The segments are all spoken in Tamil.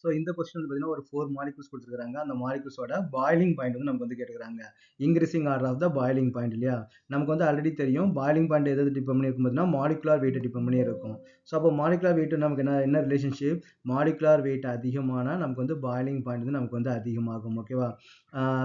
ஸோ இந்த கொஸ்டின் வந்து பார்த்தீங்கன்னா ஒரு 4 மாலிகுல்ஸ் கொடுத்துருக்காங்க. அந்த மாலிகுல்ஸோட பாயிலிங் பாயிண்ட் வந்து நமக்கு வந்து கேட்டுக்கிறாங்க. Increasing order of the boiling point இல்லையா? நமக்கு வந்து ஆல்ரெடி தெரியும் பாயிலிங் பாயிண்ட் எது டிபெண்ட் பண்ணி இருக்கும் பார்த்தீங்கன்னா மாலிகுலார் வெயிட்டை டிபெண்ட் பண்ணி இருக்கும். ஸோ அப்போ மாலிகுலார் வெயிட் நமக்கு என்ன ரிலேஷன்ஷிப்? மாலிகுலார் வெயிட் அதிகமானா நமக்கு வந்து பாயிலிங் பாயிண்ட் வந்து நமக்கு வந்து அதிகமாகும். ஓகேவா?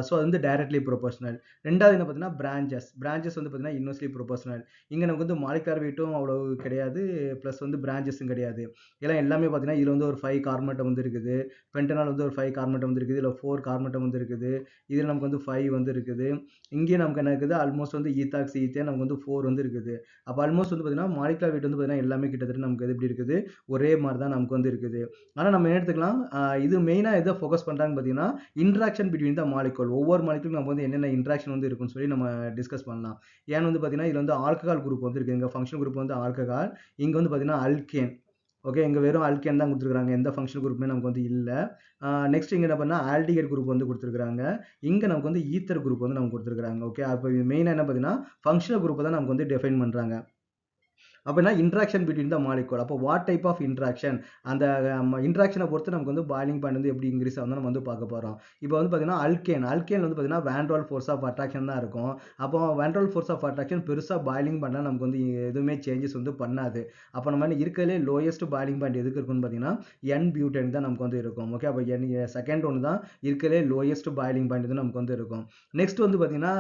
ஸோ அது வந்து டைரக்ட்லி ப்ரொபோஷனல். ரெண்டாவது என்ன பார்த்தீங்கன்னா பிரான்ச்சஸ் வந்து பார்த்தீங்கன்னா இன்வெர்ஸ்லி ப்ரொபோஷனல். இங்கே நமக்கு வந்து மாலிகுலார் வெயிட்டும் அவ்வளோ கிடையாது, ப்ளஸ் வந்து பிரான்ச்சஸும் கிடையாது. எல்லாம் எல்லாமே பார்த்தீங்கன்னா இதில் வந்து ஒரு 5 கார்பன் அட்டம் வந்து இருக்குது. பென்டனால் வந்து ஒரு 5 கார்பன் அட்டம் வந்து இருக்குது. இதில் 4 கார்பன் அட்டம் வந்து இருக்குது. இதில் நமக்கு வந்து 5 வந்து இருக்குது. இங்கேயும் நமக்கு என்ன இருக்குது? ஆல்மோஸ்ட் வந்து ஈத்தாக்ஸ் ஈத்தேன் நமக்கு வந்து 4 வந்து இருக்குது. அப்போ ஆல்மோஸ்ட் வந்து பார்த்தீங்கன்னா மாலிகுலார் வெயிட் வந்து பார்த்தீங்கன்னா எல்லாமே கிட்டத்தட்ட நமக்கு எப்படி இருக்குது? ஒரே மாதிரி தான் நமக்கு வந்து இருக்குது. ஆனால் நம்ம என்ன எடுத்துக்கலாம்? இது மெயினாக எதை ஃபோக்கஸ் பண்ணுறாங்கன்னு பார்த்தீங்கன்னா இன்ட்ராக்ஷன் பிட்வீன் த மாலிகுல். ஒவ்வொரு மாலிகுலும் நம்ம வந்து என்னென்ன இன்ட்ராக்ஷன் வந்து இருக்குன்னு சொல்லி நம்ம டிஸ்கஸ் பண்ணலாம். ஏன்னு வந்து பார்த்தீங்கன்னா இதில் வந்து ஆல்கஹால் குரூப் வந்து இருக்குது. இங்கே ஃபங்க்ஷன் குரூப் வந்து ஆல்கஹால். இங்கே வந்து பார்த்தீங்கன்னா அல்கேன். ஓகே, இங்கே வெறும் அல்கேன் தான் கொடுத்துருக்காங்க. எந்த ஃபங்க்ஷன் குரூப்புமே நமக்கு வந்து இல்லை. நெக்ஸ்ட் இங்கே என்ன பண்ணால் ஆல்டிகைட் குரூப் வந்து கொடுத்துருக்காங்க. இங்கே நமக்கு வந்து ஈத்தர் குரூப் வந்து நமக்கு கொடுத்துருக்காங்க. ஓகே, அப்போ மெயினாக என்ன பார்த்தீங்கன்னா ஃபங்க்ஷனல் குரூப்பை தான் நமக்கு வந்து டிஃபைன் பண்ணுறாங்க. அப்படின்னா இன்ட்ராக்ஷன் பிட்வீன் த மாலிகுல். அப்போ வாட் டைப் ஆஃப் இன்ட்ராக்ஷன்? அந்த இன்ட்ராக்ஷனை பொறுத்து நமக்கு வந்து பாயிலிங் பாயிண்ட் வந்து எப்படி இன்க்ரீஸ் ஆகும் நம்ம வந்து பார்க்க போகிறோம். இப்போ வந்து பார்த்தீங்கன்னா அல்கேன் வந்து பார்த்தீங்கன்னா van Waal force of attraction தான் இருக்கும். அப்போ van Waal force of attraction பெருசாக பாயிலிங் பண்ணால் நமக்கு வந்து எதுவுமே சேஞ்சஸ் வந்து பண்ணாது. அப்போ நம்ம இருக்கிறதுலே லோயஸ்ட் பாயிலிங் பாயிண்ட் எதுக்கு இருக்குன்னு பார்த்தீங்கன்னா என் பியூட்டன் தான் நமக்கு வந்து இருக்கும். ஓகே, அப்போ செகண்ட் ஒன்று தான் இருக்கிறதுலே லோயஸ்ட் பாயிலிங் பாயிண்ட் வந்து நமக்கு வந்து இருக்கும். நெக்ஸ்ட் வந்து பார்த்தீங்கன்னா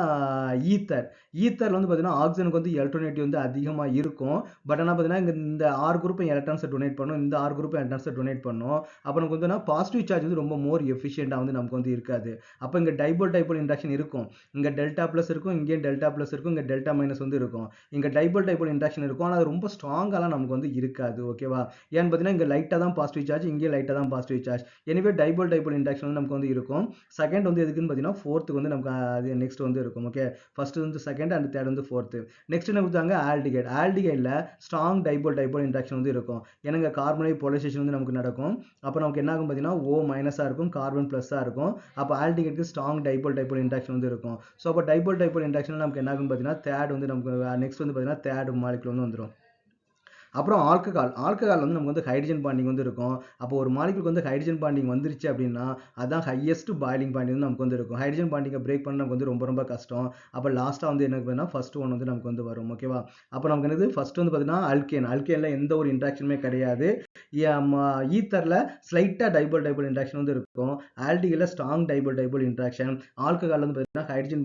ஈத்தரில் வந்து பார்த்தீங்கன்னா ஆக்சிஜனுக்கு வந்து எலக்ட்ரோனேட்டிவ் வந்து அதிகமாக இருக்கும். பட் ஆனால் பார்த்தீங்கன்னா இந்த ஆர் குரூப் எலக்ட்ரான்ஸை டொனேட் பண்ணும், இந்த ஆர் குரூப் எலக்ட்ரான்ஸை டொனேட் பண்ணும். அப்போ நமக்கு வந்து பாசிட்டிவ் சார்ஜ் வந்து ரொம்ப மோர் எஃபிஷியண்டாக வந்து நமக்கு வந்து இருக்காது. அப்போ இங்கே டைபோல் இன்ட்ராக்ஷன் இருக்கும். இங்கே டெல்டா ப்ளஸ் இருக்கும், இங்கேயும் டெல்டா ப்ளஸ் இருக்கும், இங்கே டெல்டா மைனஸ் வந்து இருக்கும். இங்கே டைபோல் இன்ட்ராக்ஷன் இருக்கும், ஆனால் அது ரொம்ப ஸ்ட்ராங்காலாம் நமக்கு வந்து இருக்காது. ஓகேவா? ஏன்னு பார்த்தீங்கன்னா இங்கே லைட்டாக தான் பாசிட்டிவ் சார்ஜ், இங்கே லைட்டாக தான் பாசிட்டிவ் சார்ஜ். எனவே டைபோல் இன்ட்ராக்ஷன் வந்து நமக்கு வந்து இருக்கும். செகண்ட் வந்து எதுக்குன்னு பார்த்தீங்கன்னா ஃபோர்த்துக்கு வந்து நமக்கு அது நெக்ஸ்ட் வந்து இருக்கும். ஓகே, ஃபர்ஸ்ட் வந்து செகண்ட் அண்ட் தேர்ட் வந்து ஃபோர்த்து. நெக்ஸ்ட் என்ன கொடுத்தாங்க? ஆல்டிகைடில் ஸ்ட்ராங் டைபோல் இன்ட்ராக்ஷன் வந்து இருக்கும். ஏன்னா கார்பனைல் போலரைசேஷன் வந்து நமக்கு நடக்கும். அப்போ நமக்கு என்ன ஆகும் பார்த்தீங்கன்னா O மைனஸாக இருக்கும், கார்பன் ப்ளஸ்ஸாக இருக்கும். அப்போ ஆல்டிகைடுக்கு ஸ்ட்ராங் டைபோல் இன்ட்ராக்ஷன் வந்து இருக்கும். ஸோ அப்போ டைபோல் இன்ட்ராக்ஷன் நமக்கு என்ன ஆகும் பார்த்தீங்கன்னா தேர்ட் வந்து நமக்கு நெக்ஸ்ட் வந்து பார்த்தீங்கன்னா தேர்ட் மாலிகுல் வந்து வந்துடும். அப்புறம் ஆல்கஹால் வந்து நமக்கு வந்து ஹைட்ரஜன் பாண்டிங் வந்து இருக்கும். அப்போ ஒரு மாலிகுலுக்கு வந்து ஹைட்ரஜன் பாண்டிங் வந்துருச்சு அப்படின்னா அதான் ஹையஸ்ட் பாயிலிங் பாயிண்ட் வந்து நமக்கு வந்து இருக்கும். ஹைட்ரஜன் பாண்டிங்கை பிரேக் பண்ண நமக்கு வந்து ரொம்ப ரொம்ப கஷ்டம். அப்போ லாஸ்ட்டாக வந்து என்ன பார்த்தீங்கன்னா ஃபர்ஸ்ட் ஒன் வந்து நமக்கு வந்து வரும். ஓகேவா? அப்போ நமக்கு என்னது ஃபர்ஸ்ட் வந்து பார்த்தீங்கன்னா அல்கேனில் எந்த ஒரு இன்ட்ராக்ஷனுமே கிடையாது. ஈத்தரில் ஸ்லைட்டாக டைபோல் இன்ட்ராக்ஷன் வந்து இருக்கும். ஆல்டிகைடில் ஸ்ட்ராங் டைபோல் இன்ட்ராக்ஷன். ஆல்கஹால் வந்து பார்த்தீங்கன்னா ஹைட்ரஜன்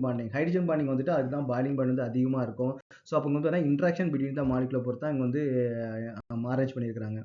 பாண்டிங் வந்துட்டு அதுதான் பாயிலிங் பாயிண்ட் வந்து அதிகமாக இருக்கும். ஸோ அப்போ வந்து இன்ட்ராக்ஷன் பிட்வீன் த மாலிகுலை பொறுத்து தான் இங்கே வந்து அரேஞ்ச் பண்ணியிருக்கிறாங்க.